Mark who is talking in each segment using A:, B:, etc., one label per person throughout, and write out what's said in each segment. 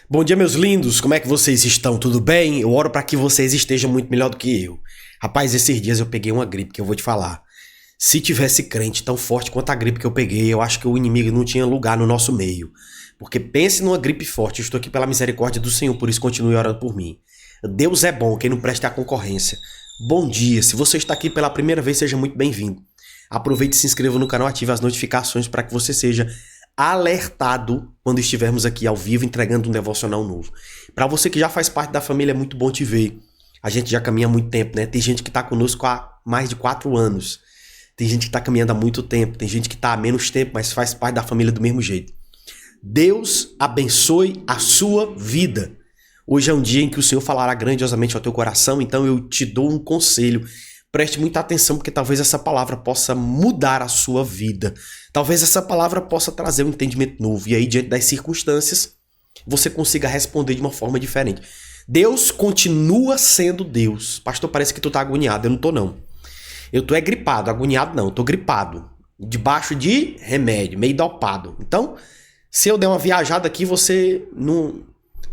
A: Bom dia, meus lindos. Como é que vocês estão? Tudo bem? Eu oro para que vocês estejam muito melhor do que eu. Rapaz, esses dias eu peguei uma gripe que eu vou te falar. Se tivesse crente tão forte quanto a gripe que eu peguei, eu acho que o inimigo não tinha lugar no nosso meio. Porque pense numa gripe forte. Eu estou aqui pela misericórdia do Senhor, por isso continue orando por mim. Deus é bom, quem não presta é a concorrência. Bom dia. Se você está aqui pela primeira vez, seja muito bem-vindo. Aproveite e se inscreva no canal, ative as notificações para que você seja alertado quando estivermos aqui ao vivo entregando um devocional novo. Para você que já faz parte da família, é muito bom te ver. A gente já caminha há muito tempo, né? Tem gente que está conosco há mais de 4 anos. Tem gente que está caminhando há muito tempo. Tem gente que está há menos tempo, mas faz parte da família do mesmo jeito. Deus abençoe a sua vida. Hoje é um dia em que o Senhor falará grandiosamente ao teu coração, então eu te dou um conselho. Preste muita atenção, porque talvez essa palavra possa mudar a sua vida. Talvez essa palavra possa trazer um entendimento novo. E aí, diante das circunstâncias, você consiga responder de uma forma diferente. Deus continua sendo Deus. Pastor, parece que tu tá agoniado. Eu não tô, não. Eu tô gripado. Agoniado não, eu tô gripado. Debaixo de remédio, meio dopado. Então, se eu der uma viajada aqui, você não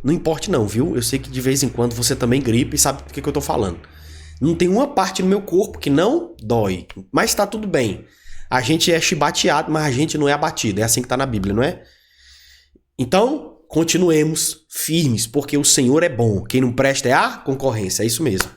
A: importe não, viu? Eu sei que de vez em quando você também gripa e sabe do que eu tô falando. Não tem uma parte no meu corpo que não dói, mas tá tudo bem. A gente é chibateado, mas a gente não é abatido. É assim que tá na Bíblia, não é? Então, continuemos firmes, porque o Senhor é bom. Quem não presta é a concorrência, é isso mesmo.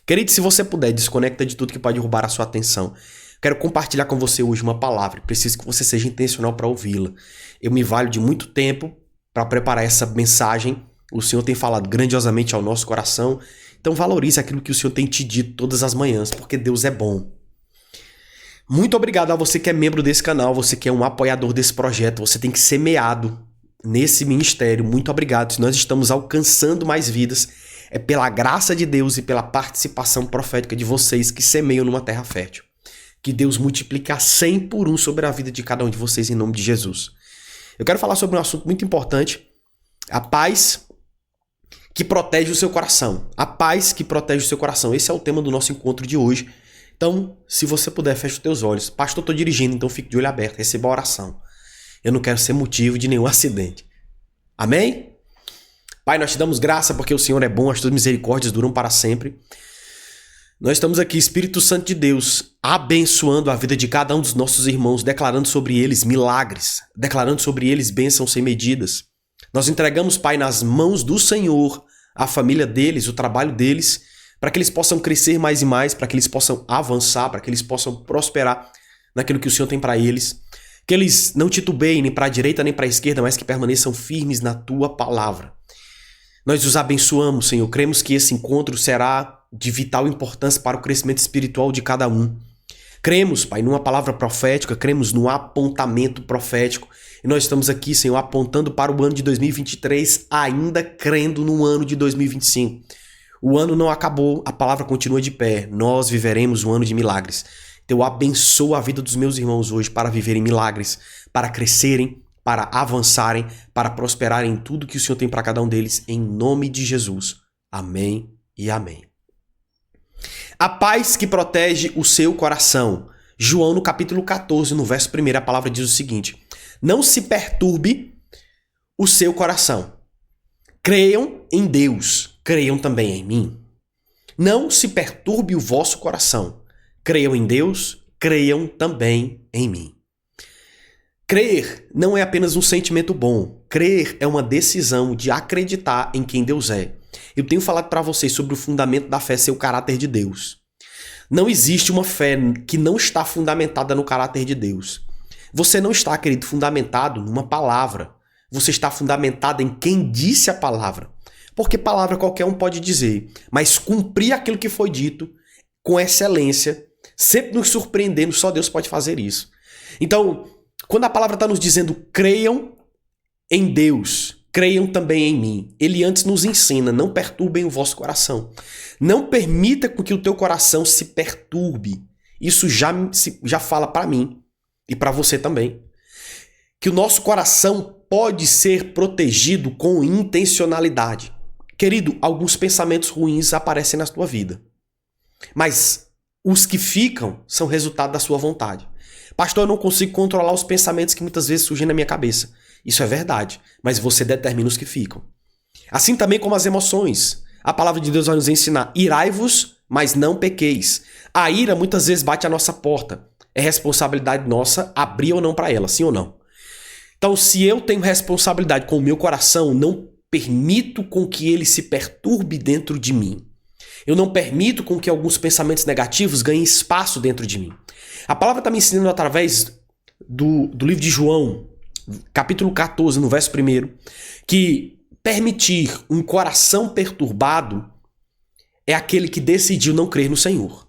A: Querido, se você puder, desconecta de tudo que pode roubar a sua atenção. Quero compartilhar com você hoje uma palavra. Preciso que você seja intencional para ouvi-la. Eu me valho de muito tempo para preparar essa mensagem. O Senhor tem falado grandiosamente ao nosso coração. Então valorize aquilo que o Senhor tem te dito todas as manhãs, porque Deus é bom. Muito obrigado a você que é membro desse canal, você que é um apoiador desse projeto, você tem que ser semeado nesse ministério. Muito obrigado. Se nós estamos alcançando mais vidas, é pela graça de Deus e pela participação profética de vocês que semeiam numa terra fértil. Que Deus multiplique a 100 por 1 sobre a vida de cada um de vocês em nome de Jesus. Eu quero falar sobre um assunto muito importante, a paz que protege o seu coração. A paz que protege o seu coração. Esse é o tema do nosso encontro de hoje. Então, se você puder, feche os teus olhos. Pastor, eu estou dirigindo, então fique de olho aberto. Receba a oração. Eu não quero ser motivo de nenhum acidente. Amém? Pai, nós te damos graça porque o Senhor é bom, as tuas misericórdias duram para sempre. Nós estamos aqui, Espírito Santo de Deus, abençoando a vida de cada um dos nossos irmãos, declarando sobre eles milagres, declarando sobre eles bênçãos sem medidas. Nós entregamos, Pai, nas mãos do Senhor, a família deles, o trabalho deles, para que eles possam crescer mais e mais, para que eles possam avançar, para que eles possam prosperar naquilo que o Senhor tem para eles. Que eles não titubeiem nem para a direita nem para a esquerda, mas que permaneçam firmes na Tua palavra. Nós os abençoamos, Senhor. Cremos que esse encontro será de vital importância para o crescimento espiritual de cada um. Cremos, Pai, numa palavra profética, cremos no apontamento profético. E nós estamos aqui, Senhor, apontando para o ano de 2023, ainda crendo no ano de 2025. O ano não acabou, a palavra continua de pé. Nós viveremos um ano de milagres. Então eu abençoo a vida dos meus irmãos hoje para viverem milagres, para crescerem, para avançarem, para prosperarem em tudo que o Senhor tem para cada um deles, em nome de Jesus. Amém e amém. A paz que protege o seu coração. João, no capítulo 14, no verso 1, a palavra diz o seguinte: não se perturbe o seu coração. Creiam em Deus, creiam também em mim. Não se perturbe o vosso coração. Creiam em Deus, creiam também em mim. Crer não é apenas um sentimento bom. Crer é uma decisão de acreditar em quem Deus é. Eu tenho falado para vocês sobre o fundamento da fé ser o caráter de Deus. Não existe uma fé que não está fundamentada no caráter de Deus. Você não está, querido, fundamentado numa palavra. Você está fundamentado em quem disse a palavra. Porque palavra qualquer um pode dizer, mas cumprir aquilo que foi dito com excelência, sempre nos surpreendendo, só Deus pode fazer isso. Então, quando a palavra está nos dizendo creiam em Deus, creiam também em mim. Ele antes nos ensina, não perturbem o vosso coração. Não permita que o teu coração se perturbe. Isso já fala para mim e para você também. Que o nosso coração pode ser protegido com intencionalidade. Querido, alguns pensamentos ruins aparecem na tua vida. Mas os que ficam são resultado da sua vontade. Pastor, eu não consigo controlar os pensamentos que muitas vezes surgem na minha cabeça. Isso é verdade, mas você determina os que ficam. Assim também como as emoções. A palavra de Deus vai nos ensinar: irai-vos, mas não pequeis. A ira muitas vezes bate à nossa porta. É responsabilidade nossa abrir ou não para ela, sim ou não? Então, se eu tenho responsabilidade com o meu coração, não permito com que ele se perturbe dentro de mim. Eu não permito com que alguns pensamentos negativos ganhem espaço dentro de mim. A palavra está me ensinando através do livro de João, capítulo 14, no verso 1, que permitir um coração perturbado é aquele que decidiu não crer no Senhor.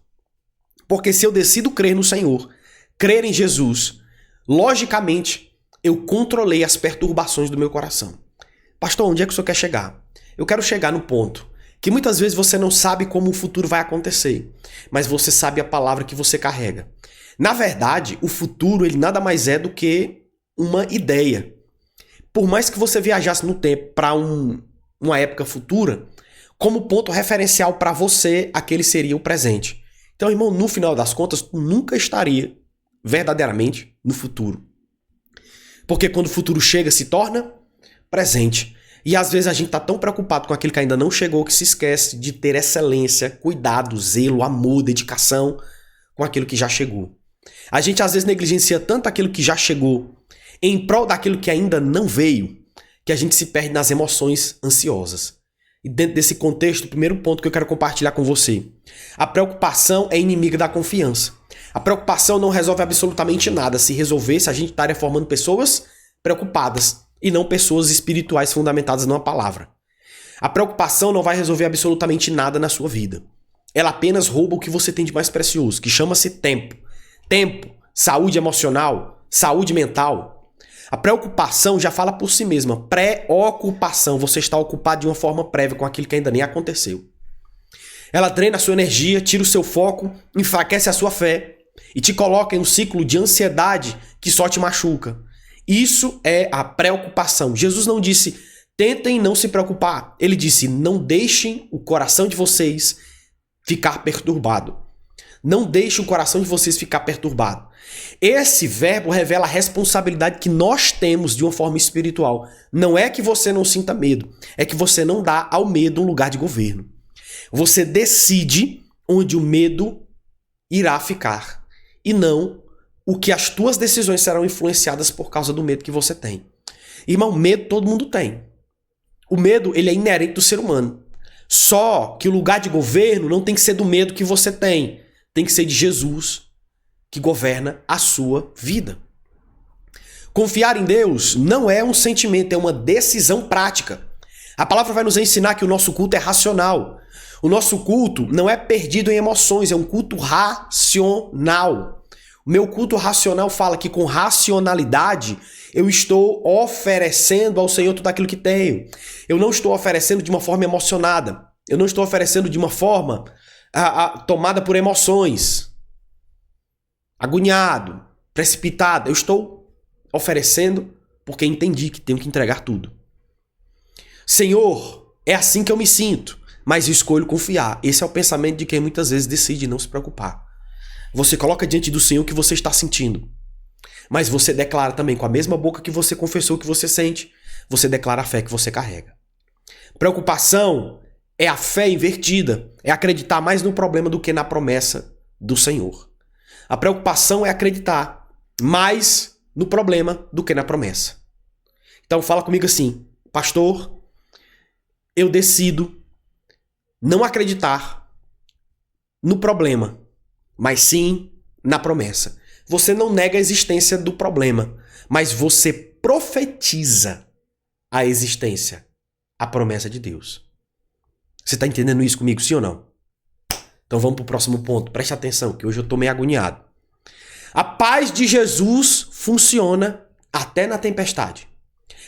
A: Porque se eu decido crer no Senhor, crer em Jesus, logicamente eu controlei as perturbações do meu coração. Pastor, onde é que o senhor quer chegar? Eu quero chegar no ponto que muitas vezes você não sabe como o futuro vai acontecer, mas você sabe a palavra que você carrega. Na verdade, o futuro ele nada mais é do que uma ideia. Por mais que você viajasse no tempo para uma época futura, como ponto referencial para você, aquele seria o presente. Então, irmão, no final das contas, tu nunca estaria verdadeiramente no futuro. Porque quando o futuro chega, se torna presente. E às vezes a gente está tão preocupado com aquilo que ainda não chegou que se esquece de ter excelência, cuidado, zelo, amor, dedicação com aquilo que já chegou. A gente às vezes negligencia tanto aquilo que já chegou em prol daquilo que ainda não veio, que a gente se perde nas emoções ansiosas. E dentro desse contexto, o primeiro ponto que eu quero compartilhar com você: a preocupação é inimiga da confiança. A preocupação não resolve absolutamente nada. Se resolvesse, a gente estaria formando pessoas preocupadas e não pessoas espirituais fundamentadas numa palavra. A preocupação não vai resolver absolutamente nada na sua vida. Ela apenas rouba o que você tem de mais precioso, que chama-se tempo. Tempo, saúde emocional, saúde mental. A preocupação já fala por si mesma. Preocupação, você está ocupado de uma forma prévia com aquilo que ainda nem aconteceu. Ela drena a sua energia, tira o seu foco, enfraquece a sua fé e te coloca em um ciclo de ansiedade que só te machuca. Isso é a preocupação. Jesus não disse, tentem não se preocupar. Ele disse, não deixem o coração de vocês ficar perturbado. Não deixem o coração de vocês ficar perturbado. Esse verbo revela a responsabilidade que nós temos de uma forma espiritual. Não é que você não sinta medo, é que você não dá ao medo um lugar de governo. Você decide onde o medo irá ficar e não o que as tuas decisões serão influenciadas por causa do medo que você tem. Irmão, medo todo mundo tem. O medo, ele é inerente do ser humano. Só que o lugar de governo não tem que ser do medo que você tem. Tem que ser de Jesus, que governa a sua vida. Confiar em Deus não é um sentimento, é uma decisão prática. A palavra vai nos ensinar que o nosso culto é racional. O nosso culto não é perdido em emoções, é um culto racional. O meu culto racional fala que com racionalidade eu estou oferecendo ao Senhor tudo aquilo que tenho. Eu não estou oferecendo de uma forma emocionada. Eu não estou oferecendo de uma forma tomada por emoções. Agoniado, precipitado. Eu estou oferecendo porque entendi que tenho que entregar tudo. Senhor, é assim que eu me sinto, mas escolho confiar. Esse é o pensamento de quem muitas vezes decide não se preocupar. Você coloca diante do Senhor o que você está sentindo. Mas você declara também com a mesma boca que você confessou que você sente, você declara a fé que você carrega. Preocupação é a fé invertida, é acreditar mais no problema do que na promessa do Senhor. A preocupação é acreditar mais no problema do que na promessa. Então fala comigo assim, pastor, eu decido não acreditar no problema, mas sim na promessa. Você não nega a existência do problema, mas você profetiza a existência, a promessa de Deus. Você está entendendo isso comigo, sim ou não? Então vamos para o próximo ponto. Preste atenção, que hoje eu estou meio agoniado. A paz de Jesus funciona até na tempestade.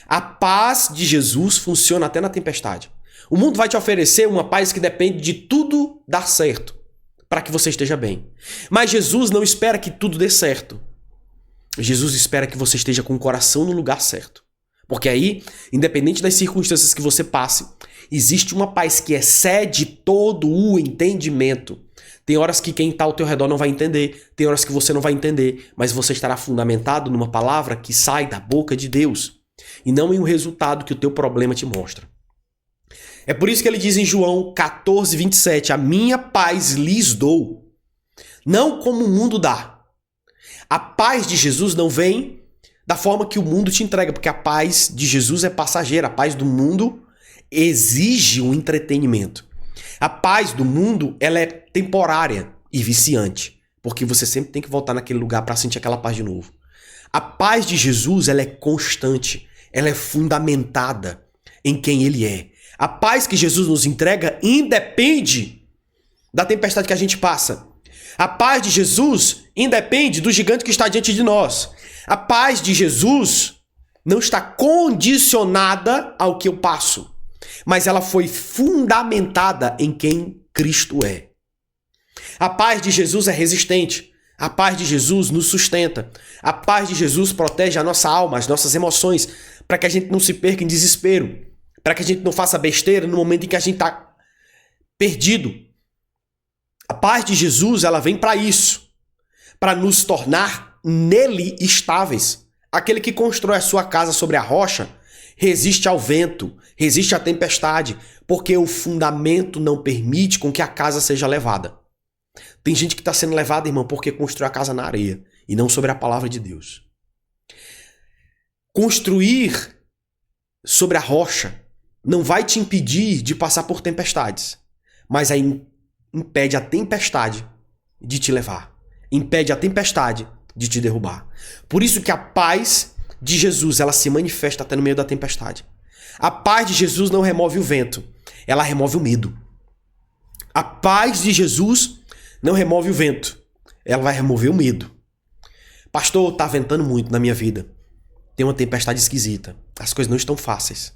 A: A paz de Jesus funciona até na tempestade. O mundo vai te oferecer uma paz que depende de tudo dar certo para que você esteja bem. Mas Jesus não espera que tudo dê certo. Jesus espera que você esteja com o coração no lugar certo. Porque aí, independente das circunstâncias que você passe, existe uma paz que excede todo o entendimento. Tem horas que quem está ao teu redor não vai entender, tem horas que você não vai entender, mas você estará fundamentado numa palavra que sai da boca de Deus e não em um resultado que o teu problema te mostra. É por isso que ele diz em João 14, 27, a minha paz lhes dou, não como o mundo dá. A paz de Jesus não vem da forma que o mundo te entrega, porque a paz de Jesus é passageira, a paz do mundo exige um entretenimento. A paz do mundo, ela é temporária e viciante, porque você sempre tem que voltar naquele lugar para sentir aquela paz de novo. A paz de Jesus, ela é constante, ela é fundamentada em quem ele é. A paz que Jesus nos entrega independe da tempestade que a gente passa. A paz de Jesus independe do gigante que está diante de nós. A paz de Jesus não está condicionada ao que eu passo, mas ela foi fundamentada em quem Cristo é. A paz de Jesus é resistente. A paz de Jesus nos sustenta. A paz de Jesus protege a nossa alma, as nossas emoções, para que a gente não se perca em desespero, para que a gente não faça besteira no momento em que a gente está perdido. A paz de Jesus, ela vem para isso, para nos tornar nele estáveis. Aquele que constrói a sua casa sobre a rocha resiste ao vento, resiste à tempestade, porque o fundamento não permite com que a casa seja levada. Tem gente que está sendo levada, irmão, porque construiu a casa na areia e não sobre a palavra de Deus. Construir sobre a rocha não vai te impedir de passar por tempestades, mas aí impede a tempestade de te levar. Impede a tempestade de te derrubar. Por isso que a paz de Jesus, ela se manifesta até no meio da tempestade. A paz de Jesus não remove o vento, ela remove o medo. A paz de Jesus não remove o vento, ela vai remover o medo. Pastor, tá ventando muito na minha vida. Tem uma tempestade esquisita. As coisas não estão fáceis.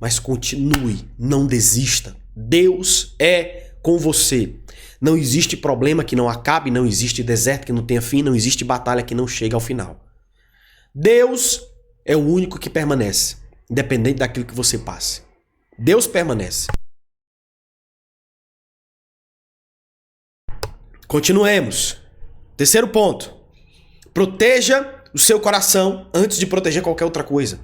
A: Mas continue, não desista. Deus é com você. Não existe problema que não acabe, não existe deserto que não tenha fim, não existe batalha que não chegue ao final. Deus é o único que permanece, independente daquilo que você passe. Deus permanece. Continuemos. Terceiro ponto. Proteja o seu coração antes de proteger qualquer outra coisa.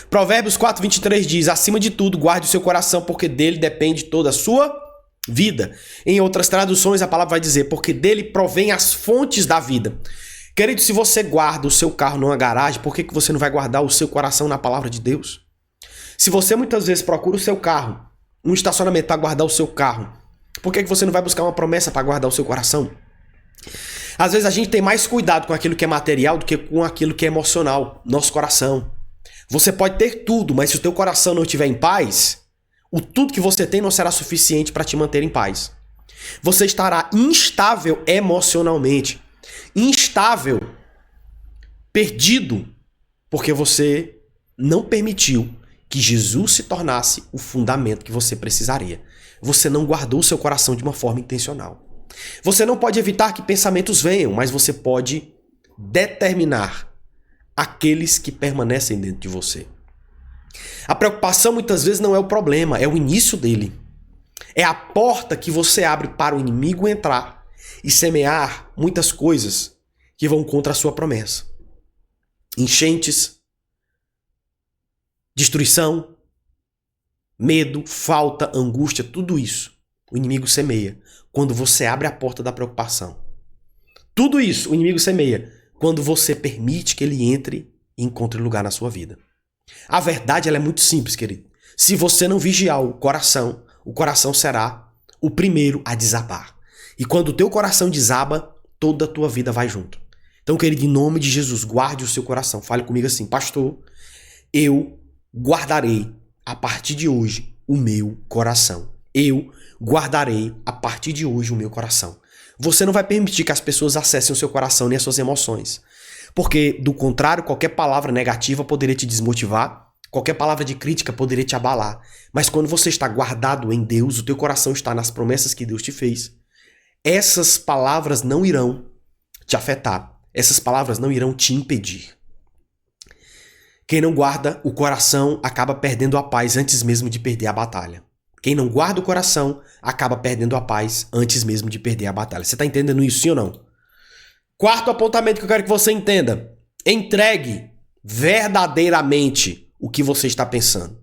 A: Provérbios 4:23 diz, acima de tudo, guarde o seu coração, porque dele depende toda a sua vida. Em outras traduções, a palavra vai dizer, porque dele provém as fontes da vida. Querido, se você guarda o seu carro numa garagem, por que você não vai guardar o seu coração na palavra de Deus? Se você muitas vezes procura o seu carro, um estacionamento para guardar o seu carro, por que você não vai buscar uma promessa para guardar o seu coração? Às vezes a gente tem mais cuidado com aquilo que é material do que com aquilo que é emocional, nosso coração. Você pode ter tudo, mas se o teu coração não estiver em paz, o tudo que você tem não será suficiente para te manter em paz. Você estará instável emocionalmente, instável, perdido, porque você não permitiu que Jesus se tornasse o fundamento que você precisaria. Você não guardou o seu coração de uma forma intencional. Você não pode evitar que pensamentos venham, mas você pode determinar aqueles que permanecem dentro de você. A preocupação muitas vezes não é o problema, é o início dele. É a porta que você abre para o inimigo entrar e semear muitas coisas que vão contra a sua promessa. Enchentes, destruição, medo, falta, angústia, tudo isso o inimigo semeia quando você abre a porta da preocupação. Tudo isso o inimigo semeia quando você permite que ele entre e encontre lugar na sua vida. A verdade ela é muito simples, querido. Se você não vigiar o coração será o primeiro a desabar. E quando o teu coração desaba, toda a tua vida vai junto. Então, querido, em nome de Jesus, guarde o seu coração. Fale comigo assim, pastor, eu guardarei a partir de hoje o meu coração. Eu guardarei a partir de hoje o meu coração. Você não vai permitir que as pessoas acessem o seu coração nem as suas emoções. Porque, do contrário, qualquer palavra negativa poderia te desmotivar, qualquer palavra de crítica poderia te abalar. Mas quando você está guardado em Deus, o teu coração está nas promessas que Deus te fez, essas palavras não irão te afetar. Essas palavras não irão te impedir. Quem não guarda o coração acaba perdendo a paz antes mesmo de perder a batalha. Quem não guarda o coração acaba perdendo a paz antes mesmo de perder a batalha. Você está entendendo isso, sim ou não? Quarto apontamento que eu quero que você entenda. Entregue verdadeiramente o que você está pensando.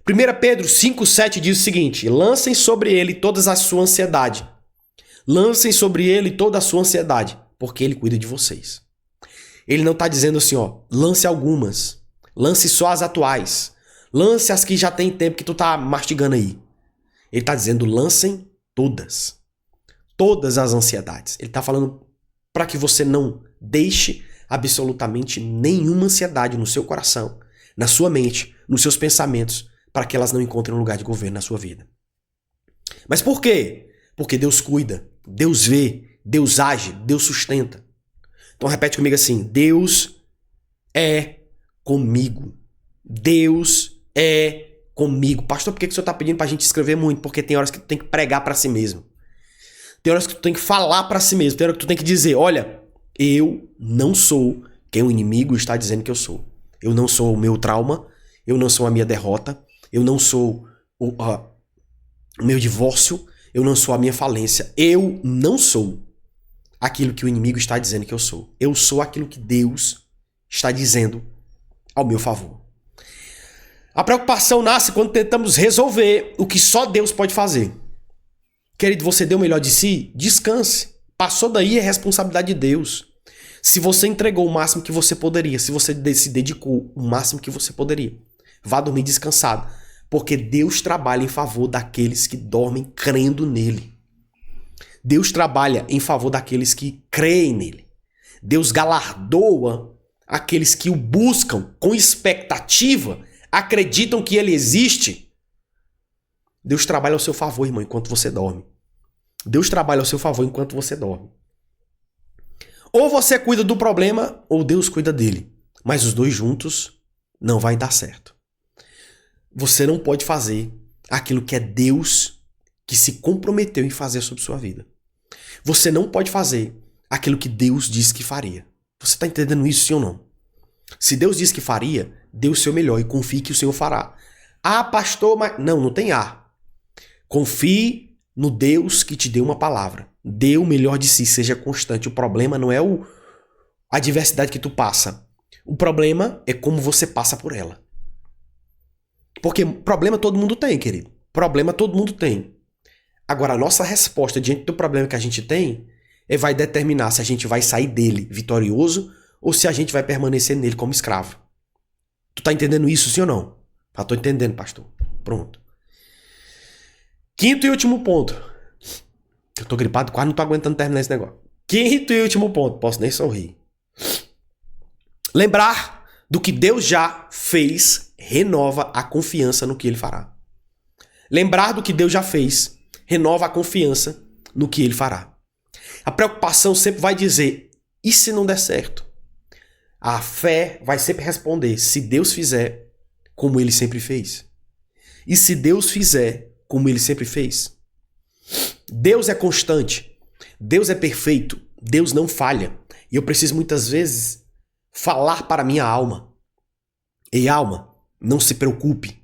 A: 1 Pedro 5,7 diz o seguinte: lancem sobre ele toda a sua ansiedade. Lancem sobre ele toda a sua ansiedade, porque ele cuida de vocês. Ele não está dizendo assim, ó, lance algumas. Lance só as atuais. Lance as que já tem tempo que tu tá mastigando aí. Ele está dizendo, lancem todas. Todas as ansiedades. Ele está falando para que você não deixe absolutamente nenhuma ansiedade no seu coração, na sua mente, nos seus pensamentos, para que elas não encontrem um lugar de governo na sua vida. Mas por quê? Porque Deus cuida, Deus vê, Deus age, Deus sustenta. Então repete comigo assim: Deus é comigo. Deus é comigo. Pastor, por que o senhor está pedindo para a gente escrever muito? Porque tem horas que tu tem que pregar para si mesmo. Tem horas que tu tem que falar para si mesmo. Tem horas que tu tem que dizer, olha, eu não sou quem o inimigo está dizendo que eu sou. Eu não sou o meu trauma. Eu não sou a minha derrota. Eu não sou o meu divórcio. Eu não sou a minha falência. Eu não sou aquilo que o inimigo está dizendo que eu sou. Eu sou aquilo que Deus está dizendo ao meu favor. A preocupação nasce quando tentamos resolver o que só Deus pode fazer. Querido, você deu o melhor de si? Descanse. Passou daí é responsabilidade de Deus. Se você entregou o máximo que você poderia, se você se dedicou o máximo que você poderia, vá dormir descansado. Porque Deus trabalha em favor daqueles que dormem crendo nele. Deus trabalha em favor daqueles que creem nele. Deus galardoa aqueles que o buscam com expectativa, acreditam que ele existe. Deus trabalha ao seu favor, irmão, enquanto você dorme. Deus trabalha ao seu favor enquanto você dorme. Ou você cuida do problema, ou Deus cuida dele. Mas os dois juntos não vai dar certo. Você não pode fazer aquilo que é Deus que se comprometeu em fazer sobre sua vida. Você não pode fazer aquilo que Deus disse que faria. Você está entendendo isso, sim ou não? Se Deus disse que faria, dê o seu melhor e confie que o Senhor fará. Ah, pastor, mas... Não tem ah. Confie no Deus que te deu uma palavra. Dê o melhor de si, seja constante. O problema não é a adversidade que tu passa. O problema é como você passa por ela. Porque problema todo mundo tem, querido. Problema todo mundo tem. Agora, a nossa resposta diante do problema que a gente tem vai determinar se a gente vai sair dele vitorioso ou se a gente vai permanecer nele como escravo. Tu tá entendendo isso, sim ou não? Ah, tô entendendo, pastor. Pronto. Quinto e último ponto. Eu tô gripado, quase não tô aguentando terminar esse negócio. Quinto e último ponto. Posso nem sorrir. Lembrar do que Deus já fez renova a confiança no que ele fará. Lembrar do que Deus já fez renova a confiança no que ele fará. A preocupação sempre vai dizer, e se não der certo? A fé vai sempre responder, se Deus fizer como ele sempre fez. E se Deus fizer como ele sempre fez? Deus é constante, Deus é perfeito, Deus não falha. E eu preciso muitas vezes falar para a minha alma. Ei, alma, não se preocupe.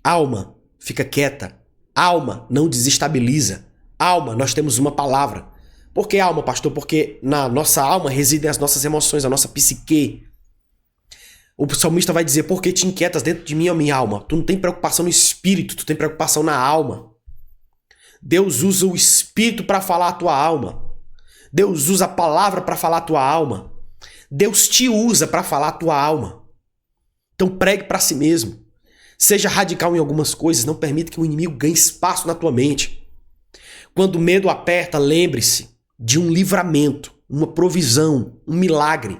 A: Alma, fica quieta. Alma, não desestabiliza. Alma, nós temos uma palavra. Por que alma, pastor? Porque na nossa alma residem as nossas emoções, a nossa psique. O salmista vai dizer, por que te inquietas dentro de mim, ó minha alma? Tu não tem preocupação no espírito, tu tem preocupação na alma. Deus usa o espírito para falar a tua alma. Deus usa a palavra para falar a tua alma. Deus te usa para falar a tua alma. Então pregue para si mesmo. Seja radical em algumas coisas, não permita que o inimigo ganhe espaço na tua mente. Quando o medo aperta, lembre-se de um livramento, uma provisão, um milagre.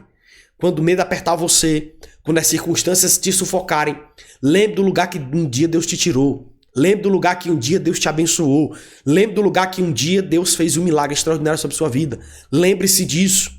A: Quando o medo apertar você, quando as circunstâncias te sufocarem, lembre do lugar que um dia Deus te tirou. Lembre do lugar que um dia Deus te abençoou. Lembre do lugar que um dia Deus fez um milagre extraordinário sobre sua vida. Lembre-se disso.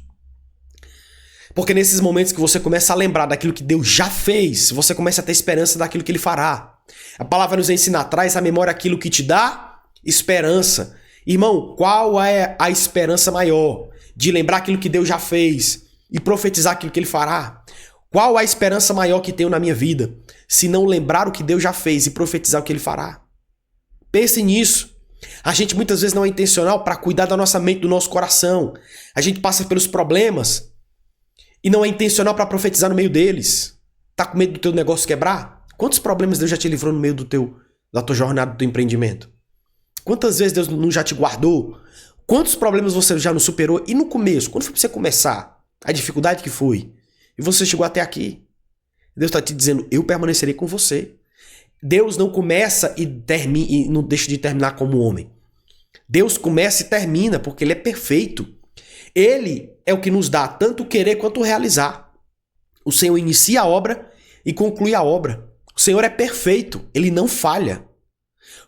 A: Porque nesses momentos que você começa a lembrar daquilo que Deus já fez, você começa a ter esperança daquilo que Ele fará. A palavra nos ensina, traz à memória aquilo que te dá esperança. Irmão, qual é a esperança maior? De lembrar aquilo que Deus já fez e profetizar aquilo que Ele fará? Qual a esperança maior que tenho na minha vida? Se não lembrar o que Deus já fez e profetizar o que Ele fará. Pense nisso. A gente muitas vezes não é intencional para cuidar da nossa mente, do nosso coração. A gente passa pelos problemas e não é intencional para profetizar no meio deles. Tá com medo do teu negócio quebrar? Quantos problemas Deus já te livrou no meio da tua jornada, do teu empreendimento? Quantas vezes Deus não já te guardou? Quantos problemas você já não superou? E no começo, quando foi pra você começar, a dificuldade que foi, e você chegou até aqui, Deus está te dizendo, eu permanecerei com você. Deus não começa e não deixa de terminar como homem. Deus começa e termina porque Ele é perfeito. Ele é o que nos dá tanto querer quanto realizar. O Senhor inicia a obra e conclui a obra. O Senhor é perfeito, Ele não falha.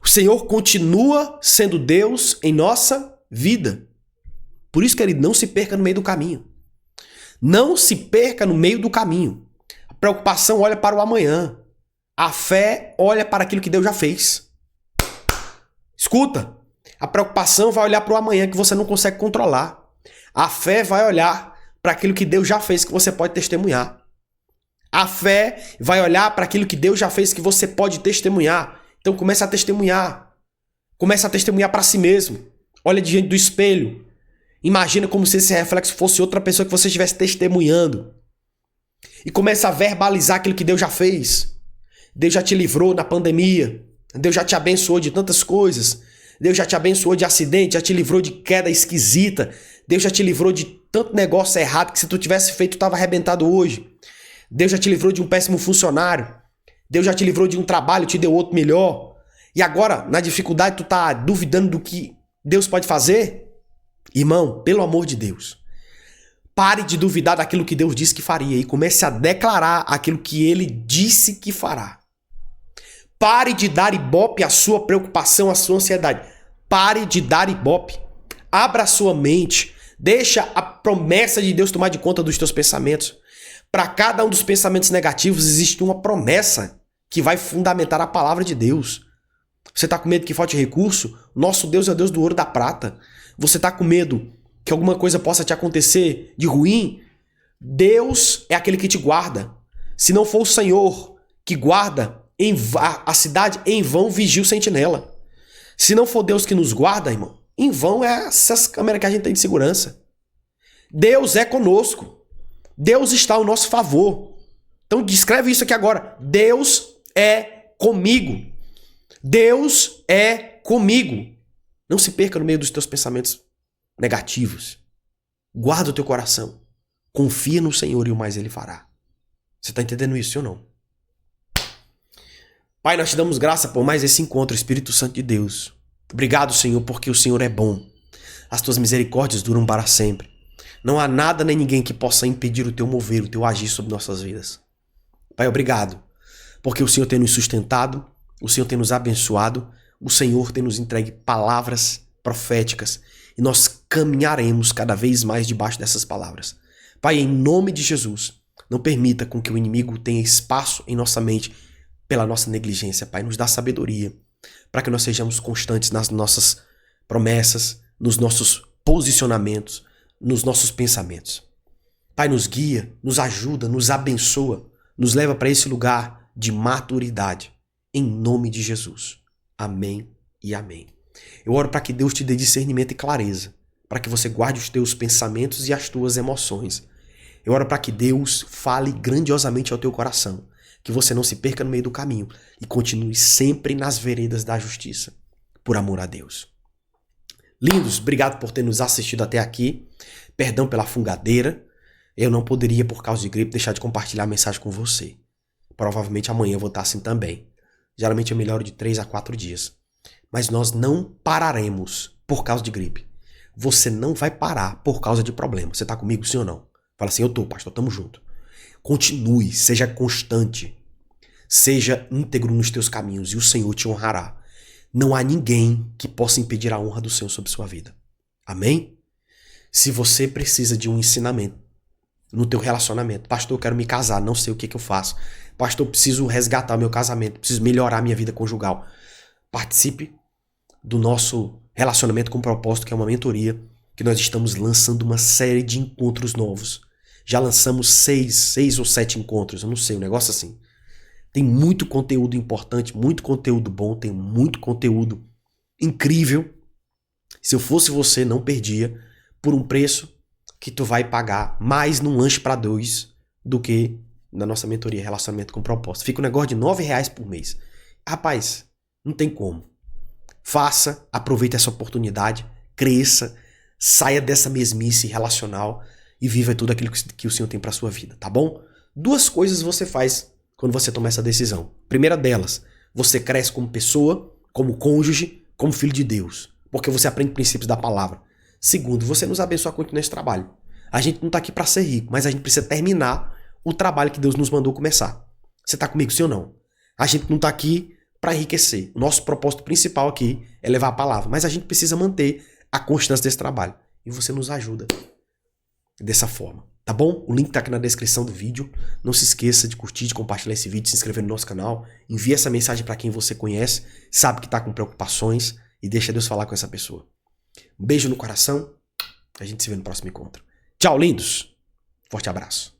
A: O Senhor continua sendo Deus em nossa vida. Por isso que Ele não se perca no meio do caminho. Não se perca no meio do caminho. A preocupação olha para o amanhã. A fé olha para aquilo que Deus já fez. Escuta, a preocupação vai olhar para o amanhã que você não consegue controlar. A fé vai olhar para aquilo que Deus já fez que você pode testemunhar. A fé vai olhar para aquilo que Deus já fez que você pode testemunhar. Então começa a testemunhar. Começa a testemunhar para si mesmo. Olha diante do espelho. Imagina como se esse reflexo fosse outra pessoa que você estivesse testemunhando. E começa a verbalizar aquilo que Deus já fez. Deus já te livrou na pandemia. Deus já te abençoou de tantas coisas. Deus já te abençoou de acidente, já te livrou de queda esquisita. Deus já te livrou de tanto negócio errado que se tu tivesse feito, tu estava arrebentado hoje. Deus já te livrou de um péssimo funcionário. Deus já te livrou de um trabalho, te deu outro melhor. E agora, na dificuldade, tu tá duvidando do que Deus pode fazer? Irmão, pelo amor de Deus, pare de duvidar daquilo que Deus disse que faria e comece a declarar aquilo que Ele disse que fará. Pare de dar ibope à sua preocupação, à sua ansiedade. Pare de dar ibope. Abra a sua mente. Deixa a promessa de Deus tomar de conta dos teus pensamentos. Para cada um dos pensamentos negativos existe uma promessa que vai fundamentar a palavra de Deus. Você está com medo que falte recurso? Nosso Deus é o Deus do ouro e da prata. Você está com medo que alguma coisa possa te acontecer de ruim? Deus é aquele que te guarda. Se não for o Senhor que guarda a cidade, em vão vigia o sentinela. Se não for Deus que nos guarda, irmão, em vão é essas câmeras que a gente tem de segurança. Deus é conosco. Deus está ao nosso favor. Então descreve isso aqui agora. Deus é comigo. Deus é comigo. Não se perca no meio dos teus pensamentos negativos. Guarda o teu coração. Confia no Senhor e o mais Ele fará. Você está entendendo isso ou não? Pai, nós te damos graça por mais esse encontro, Espírito Santo de Deus. Obrigado, Senhor, porque o Senhor é bom. As tuas misericórdias duram para sempre. Não há nada nem ninguém que possa impedir o teu mover, o teu agir sobre nossas vidas. Pai, obrigado, porque o Senhor tem nos sustentado, o Senhor tem nos abençoado, o Senhor tem nos entregue palavras proféticas e nós caminharemos cada vez mais debaixo dessas palavras. Pai, em nome de Jesus, não permita com que o inimigo tenha espaço em nossa mente pela nossa negligência. Pai, nos dá sabedoria para que nós sejamos constantes nas nossas promessas, nos nossos posicionamentos, nos nossos pensamentos. Pai, nos guia, nos ajuda, nos abençoa, nos leva para esse lugar de maturidade. Em nome de Jesus. Amém e amém. Eu oro para que Deus te dê discernimento e clareza, para que você guarde os teus pensamentos e as tuas emoções. Eu oro para que Deus fale grandiosamente ao teu coração, que você não se perca no meio do caminho e continue sempre nas veredas da justiça, por amor a Deus. Lindos, obrigado por ter nos assistido até aqui. Perdão pela fungadeira. Eu não poderia, por causa de gripe, deixar de compartilhar a mensagem com você. Provavelmente amanhã eu vou estar assim também. Geralmente eu melhoro de 3 a 4 dias. Mas nós não pararemos por causa de gripe. Você não vai parar por causa de problema. Você está comigo, sim ou não? Fala assim, eu tô, pastor, tamo junto. Continue, seja constante. Seja íntegro nos teus caminhos e o Senhor te honrará. Não há ninguém que possa impedir a honra do Senhor sobre sua vida. Amém? Se você precisa de um ensinamento no teu relacionamento, pastor, eu quero me casar, não sei o que eu faço. Pastor, eu preciso resgatar meu casamento, preciso melhorar minha vida conjugal. Participe do nosso relacionamento com propósito, que é uma mentoria, que nós estamos lançando uma série de encontros novos. Já lançamos 6 ou 7 encontros, eu não sei, um negócio assim. Tem muito conteúdo importante, muito conteúdo bom, tem muito conteúdo incrível. Se eu fosse você, não perdia, por um preço que tu vai pagar mais num lanche para 2 do que na nossa mentoria Relacionamento com Propósito. Fica um negócio de R$9 por mês. Rapaz, não tem como. Faça, aproveite essa oportunidade, cresça, saia dessa mesmice relacional e viva tudo aquilo que o Senhor tem para sua vida, tá bom? 2 coisas você faz quando você toma essa decisão. Primeira delas, você cresce como pessoa, como cônjuge, como filho de Deus, porque você aprende princípios da palavra. Segundo, você nos abençoa muito nesse trabalho. A gente não tá aqui para ser rico, mas a gente precisa terminar o trabalho que Deus nos mandou começar. Você tá comigo, sim ou não? A gente não tá aqui para enriquecer. O nosso propósito principal aqui é levar a palavra, mas a gente precisa manter a constância desse trabalho. E você nos ajuda dessa forma, tá bom? O link tá aqui na descrição do vídeo. Não se esqueça de curtir, de compartilhar esse vídeo, se inscrever no nosso canal. Envie essa mensagem para quem você conhece, sabe que tá com preocupações e deixa Deus falar com essa pessoa. Um beijo no coração. A gente se vê no próximo encontro. Tchau, lindos. Forte abraço.